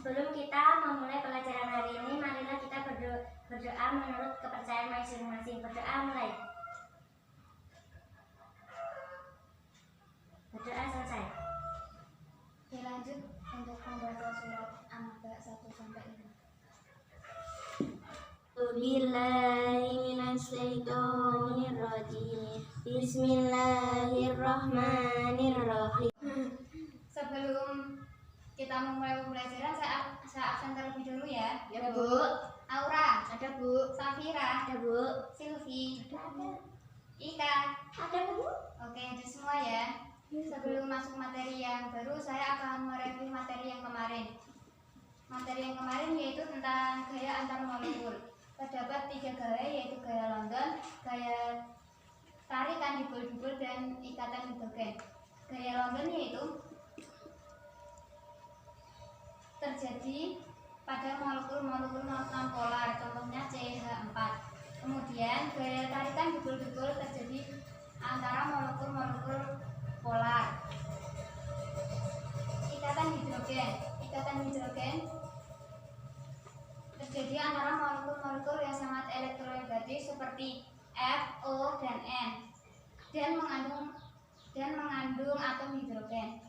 Sebelum kita memulai pelajaran hari ini, marilah kita berdoa menurut kepercayaan masing-masing. Berdoa mulai. Berdoa selesai. Dilanjut untuk membaca surat An-Naba 1-5. Bismillahirrahmanirrahim. Sebelum kita memulai pembelajaran, saya absen terlebih dahulu ya. Ya, Bu. Aura, Ada, Bu. Safira, Ada, Bu. Silvi, Ada. Ika. Ada, Bu. Oke, ada semua ya. Sebelum masuk materi yang baru, saya akan mereview materi yang kemarin. Materi yang kemarin yaitu tentang gaya antar molekul. Terdapat 3 gaya, yaitu gaya London, gaya tarikan dipol-dipol, dan ikatan hidrogen. Gaya London yaitu terjadi pada molekul-molekul nonpolar, contohnya CH4. Kemudian gaya tarikan dipol-dipol terjadi antara molekul-molekul polar. Ikatan hidrogen terjadi antara molekul-molekul yang sangat elektronegatif seperti F, O, dan N, dan mengandung atom hidrogen.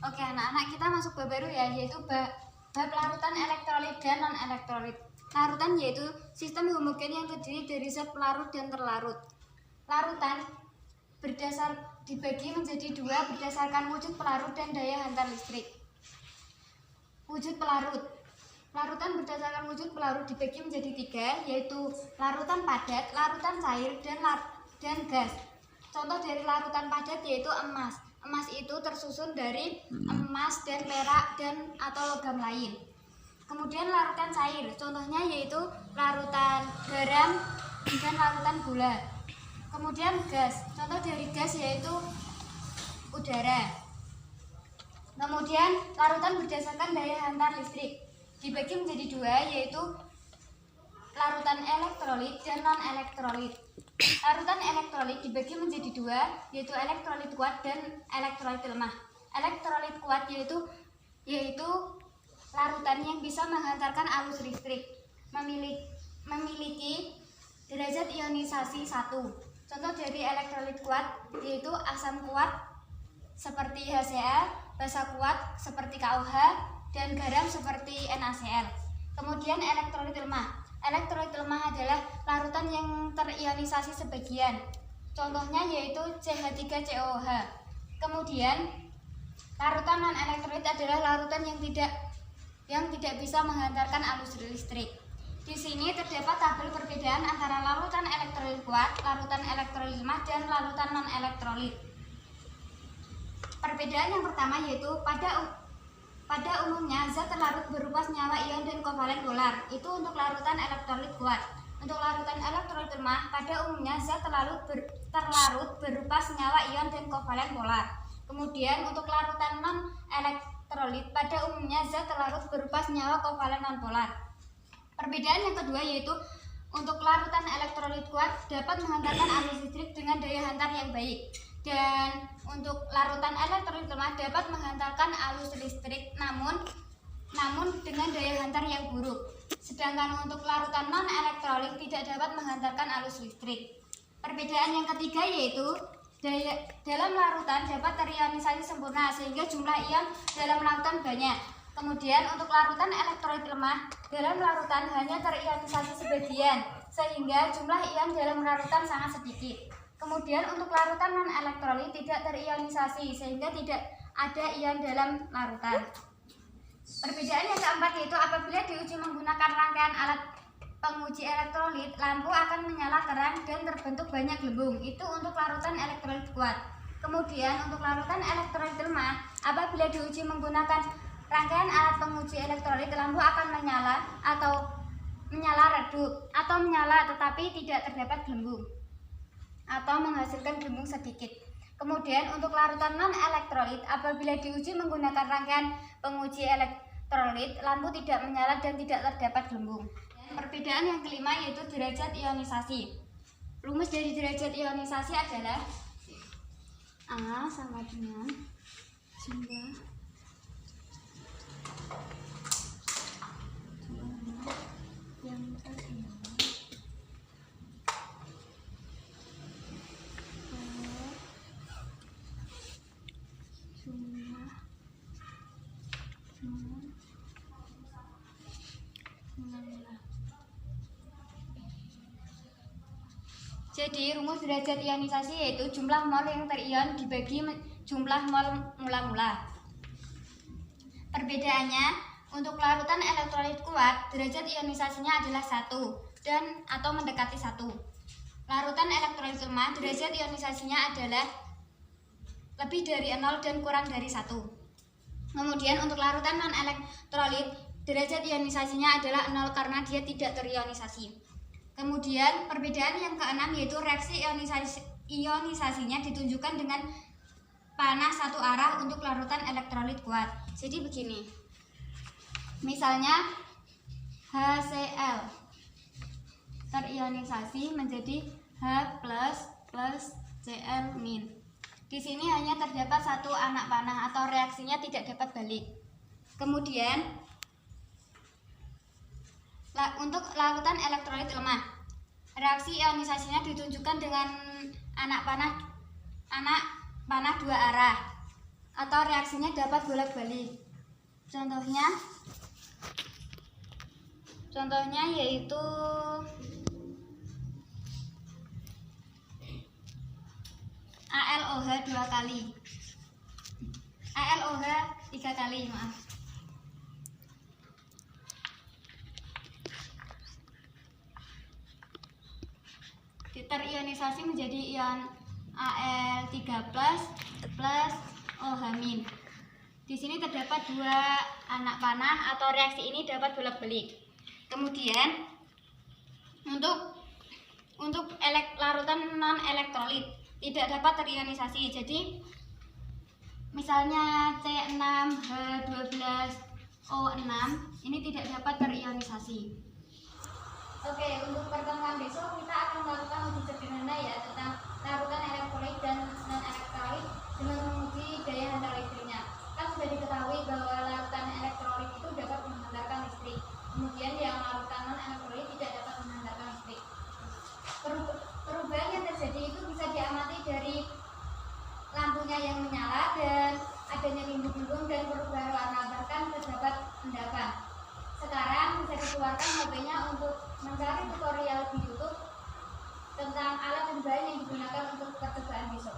Oke anak-anak, kita masuk bab baru ya, yaitu bab larutan elektrolit dan non-elektrolit. Larutan yaitu sistem homogen yang terdiri dari zat pelarut dan terlarut. Larutan dibagi menjadi 2 berdasarkan wujud pelarut dan daya hantar listrik. Wujud pelarut. Larutan berdasarkan wujud pelarut dibagi menjadi 3, yaitu larutan padat, larutan cair, dan gas. Contoh dari larutan padat yaitu emas. Emas itu tersusun dari emas dan perak atau logam lain. Kemudian larutan cair, contohnya yaitu larutan garam dan larutan gula. Kemudian gas, contoh dari gas yaitu udara. Kemudian larutan berdasarkan daya hantar listrik dibagi menjadi 2, yaitu larutan elektrolit dan non-elektrolit. Larutan elektrolit dibagi menjadi 2, yaitu elektrolit kuat dan elektrolit lemah. Elektrolit kuat yaitu larutan yang bisa menghantarkan arus listrik, memiliki derajat ionisasi 1. Contoh dari elektrolit kuat yaitu asam kuat seperti HCl, basa kuat seperti KOH, dan garam seperti NaCl. Kemudian elektrolit lemah. Elektrolit lemah adalah larutan yang terionisasi sebagian. Contohnya yaitu CH3COOH. Kemudian larutan non-elektrolit adalah larutan yang tidak bisa menghantarkan arus listrik. Di sini terdapat tabel perbedaan antara larutan elektrolit kuat, larutan elektrolit lemah, dan larutan non-elektrolit. Perbedaan yang pertama yaitu pada umumnya zat terlarut berupa senyawa ion dan kovalen polar. Itu untuk larutan elektrolit kuat. Untuk larutan elektrolit lemah, pada umumnya zat terlarut berupa senyawa ion dan kovalen polar. Kemudian untuk larutan non-elektrolit, pada umumnya zat terlarut berupa senyawa kovalen nonpolar. Perbedaan yang kedua yaitu untuk larutan elektrolit kuat dapat menghantarkan arus listrik dengan daya hantar yang baik. Dan untuk larutan elektrolit lemah dapat menghantarkan arus listrik namun dengan daya hantar yang buruk. Sedangkan untuk larutan non-elektrolit tidak dapat menghantarkan arus listrik. Perbedaan yang ketiga yaitu dalam larutan dapat terionisasi sempurna sehingga jumlah ion dalam larutan banyak. Kemudian untuk larutan elektrolit lemah, dalam larutan hanya terionisasi sebagian sehingga jumlah ion dalam larutan sangat sedikit. Kemudian untuk larutan non-elektrolit tidak terionisasi sehingga tidak ada ion dalam larutan. Perbedaan yang keempat yaitu apabila diuji menggunakan rangkaian alat penguji elektrolit, lampu akan menyala terang dan terbentuk banyak gelembung. Itu untuk larutan elektrolit kuat. Kemudian untuk larutan elektrolit lemah, apabila diuji menggunakan rangkaian alat penguji elektrolit, lampu akan menyala redup atau menyala tetapi tidak terdapat gelembung atau menghasilkan gelembung sedikit. Kemudian untuk larutan non-elektrolit, apabila diuji menggunakan rangkaian penguji elektrolit, lampu tidak menyala dan tidak terdapat gelembung. Perbedaan yang kelima yaitu derajat ionisasi. Rumus dari derajat ionisasi adalah A sama dengan jumlah Jadi rumus derajat ionisasi yaitu jumlah mol yang terion dibagi jumlah mol mula-mula. Perbedaannya, untuk larutan elektrolit kuat, derajat ionisasinya adalah 1 dan atau mendekati 1. Larutan elektrolit lemah, derajat ionisasinya adalah lebih dari 0 dan kurang dari 1. Kemudian untuk larutan non-elektrolit, derajat ionisasinya adalah 0 karena dia tidak terionisasi. Kemudian perbedaan yang keenam yaitu reaksi ionisasinya ditunjukkan dengan panah satu arah untuk larutan elektrolit kuat. Jadi begini, misalnya HCl terionisasi menjadi H plus Cl min. Di sini hanya terdapat satu anak panah atau reaksinya tidak dapat balik. Kemudian untuk larutan elektrolit lemah, reaksi ionisasinya ditunjukkan dengan anak panah dua arah atau reaksinya dapat bolak-balik. Contohnya yaitu ALOH 2 kali, ALOH 3 kali, maaf. Terionisasi menjadi ion Al3+ plus OH-. Di sini terdapat dua anak panah atau reaksi ini dapat bolak-balik. Kemudian untuk larutan non elektrolit tidak dapat terionisasi. Jadi misalnya C6H12O6 ini tidak dapat terionisasi. Oke, untuk pertemuan besok kita akan melakukan uji sederhana ya tentang larutan elektrolit dan non elektrolit dengan menguji daya hantar listriknya. Kan sudah diketahui bahwa larutan elektrolit itu dapat menghantarkan listrik. Kemudian yang larutan non elektrolit tidak dapat menghantarkan listrik. Perubahan yang terjadi itu bisa diamati dari lampunya yang menyala dan adanya bimbung-bimbung dan perubahan warna, bahkan terdapat endapan. Sekarang bisa dikeluarkan HP-nya untuk mencari tutorial di YouTube tentang alat dan bahan yang digunakan untuk percobaan besok.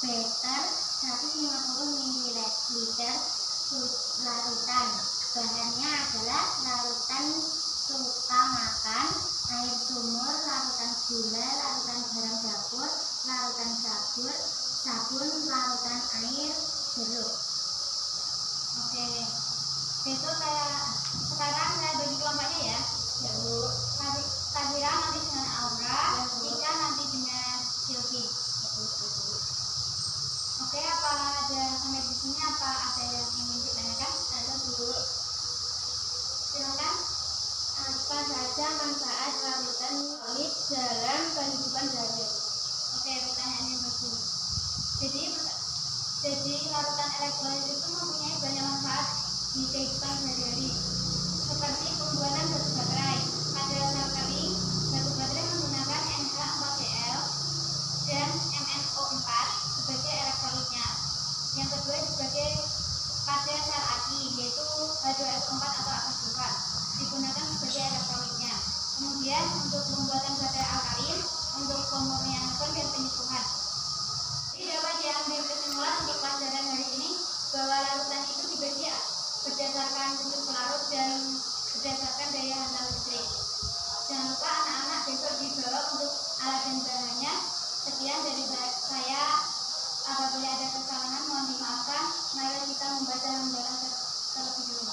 Better 150 ml larutan. Bahannya adalah larutan cuka makan, air sumur, larutan gula, larutan garam dapur, larutan sabun, larutan air jeruk. Oke, besok sekarang saya bagi kelompoknya ya. Ya Bu. Kazira nanti dengan Aura, Tika nanti dengan Silvi. Oke, apa ada sampai di sini, apa ada yang ingin ditanyakan? Ada Bu. Silakan. Apa saja manfaat larutan elektrolit dalam kehidupan sehari-hari? Oke, pertanyaan yang bagus. Jadi larutan elektrolit itu mempunyai banyak manfaat di kehidupan sehari-hari, seperti pembuatan batu baterai. Pada sel kering, batu baterai menggunakan NH4Cl dan MnO4 sebagai elektrolitnya. Yang kedua sebagai pada sel aki, yaitu H2SO4 atau AgF digunakan sebagai elektrolitnya. Kemudian untuk pembuatan baterai alkalin, untuk pemurnian ion dan penyepuhan. Jadi dapat diambil kesimpulan untuk pelajaran hari ini bahwa larutan itu dibagi berdasarkan bentuk pelarut dan berdasarkan daya hantar listrik. Jangan lupa anak-anak besok dibawa untuk alat dan bahannya. Sekian dari saya. Apabila ada kesalahan mohon dimaafkan. Mari kita membaca lembaran terlebih dulu.